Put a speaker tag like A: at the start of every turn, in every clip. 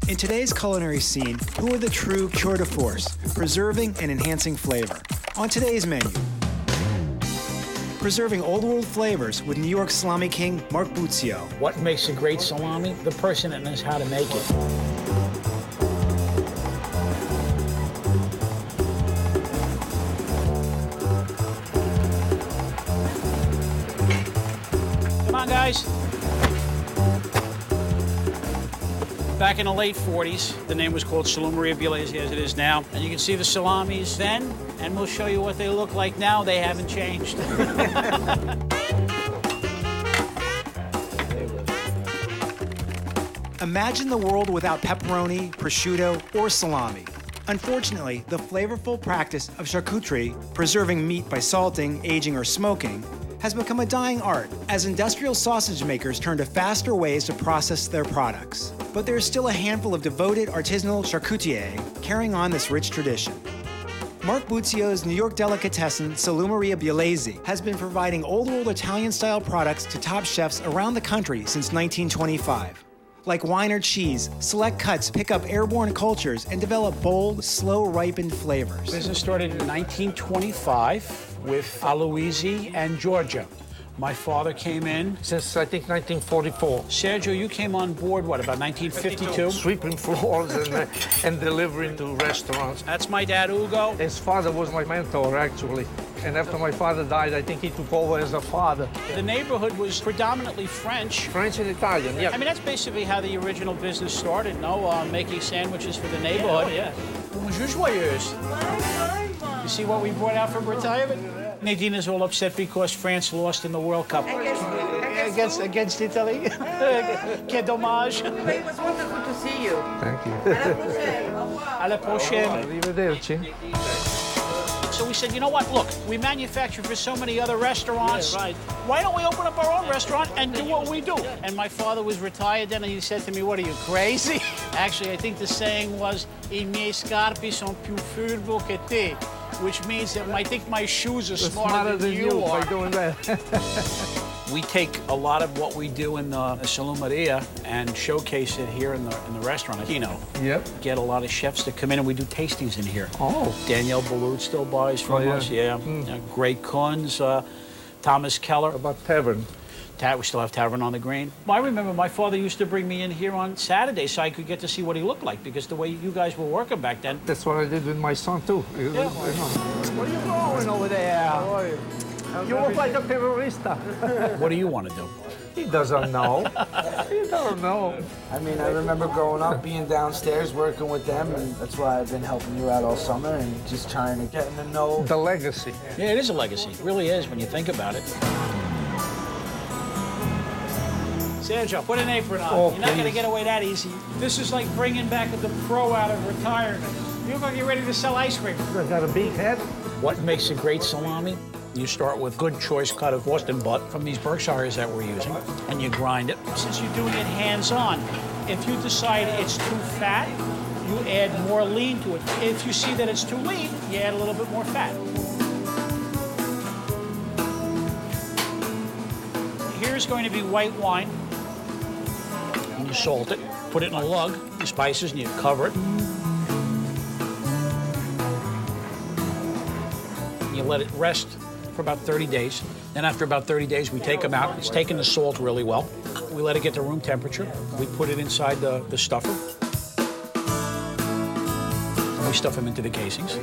A: In today's culinary scene, who are the true cure de force, preserving and enhancing flavor? On today's menu, preserving old world flavors with New York salami king Mark Buzio.
B: What makes a great salami? The person that knows how to make it. Come on, guys. Back in the late 40s, the name was called Salumeria Biellese as it is now. And you can see the salamis then, and we'll show you what they look like now. They haven't changed.
A: Imagine the world without pepperoni, prosciutto, or salami. Unfortunately, the flavorful practice of charcuterie, preserving meat by salting, aging, or smoking, has become a dying art as industrial sausage makers turn to faster ways to process their products. But there's still a handful of devoted artisanal charcutiers carrying on this rich tradition. Mark Buzio's New York delicatessen, Salumeria Biellese, has been providing old world Italian-style products to top chefs around the country since 1925. Like wine or cheese, select cuts pick up airborne cultures and develop bold, slow-ripened flavors.
B: Business started in 1925 with Aloisi and Georgia. My father came in.
C: Since, I think, 1944.
B: Sergio, you came on board, what, about 1952?
C: Sweeping floors and delivering to restaurants.
B: That's my dad, Ugo.
C: His father was my mentor, actually. And after my father died, I think he took over as a father.
B: The neighborhood was predominantly French.
C: French and Italian, yeah.
B: I mean, that's basically how the original business started, no? Making sandwiches for the neighborhood.
C: Yeah.
B: Bonjour, joyeuse. You see what we brought out from retirement? Nadine is all upset because France lost in the World Cup. Against Italy. Que dommage.
D: It was wonderful to see you.
C: Thank you.
B: À la prochaine.
C: Arrivederci.
B: So we said, you know what? Look, we manufacture for so many other restaurants. Yeah, right. Why don't we open up our own restaurant and do what we do? And my father was retired then, and he said to me, what are you, crazy? Actually, I think the saying was, I miei scarpe sono più furbo che te, which means that I think my shoes are smarter than you are.
C: By doing that.
B: We take a lot of what we do in the salumeria and showcase it here in the restaurant. You know, get a lot of chefs to come in, and we do tastings in here.
C: Oh.
B: Danielle Ballou still buys from us, yeah. Great Kunz, Thomas Keller.
C: About tavern.
B: We still have Tavern on the Green. Well, I remember my father used to bring me in here on Saturdays so I could get to see what he looked like, because the way you guys were working back then.
C: That's what I did with my son, too.
B: Yeah. What are you growing over there?
C: How are you? You look like a terrorista.
B: What do you want to do?
C: He doesn't know. He doesn't know.
E: I mean, I remember growing up, being downstairs, working with them, and that's why I've been helping you out all summer and just trying to get to know
C: the legacy.
B: Yeah, it is a legacy. It really is when you think about it. Sergio, put an apron on.
C: Oh,
B: you're not going to get away that easy. This is like bringing back the pro out of retirement. You look like you're ready to sell ice cream.
C: I got a big head.
B: What makes a great salami? You start with good choice cut of Boston butt from these Berkshires that we're using, and you grind it. Since you're doing it hands-on, if you decide it's too fat, you add more lean to it. If you see that it's too lean, you add a little bit more fat. Here's going to be white wine. And you salt it, put it in a lug, the spices, and you cover it. You let it rest for about 30 days. Then after about 30 days, we take them out. It's taken the salt really well. We let it get to room temperature. We put it inside the stuffer. We stuff them into the casings.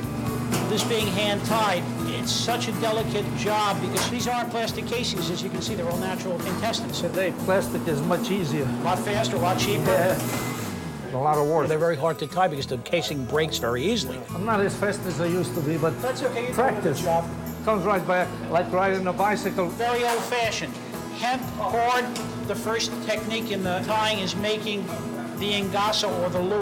B: This being hand-tied, it's such a delicate job because these aren't plastic casings. As you can see, they're all natural intestines.
C: Today, plastic is much easier.
B: A lot faster, a lot cheaper.
C: Yeah. A lot of work.
B: They're very hard to tie because the casing breaks very easily.
C: I'm not as fast as I used to be, but
B: that's okay.
C: Practice.
B: Job.
C: Comes right back, like riding a bicycle.
B: Very old-fashioned. Hemp cord. The first technique in the tying is making the ingasa or the loop.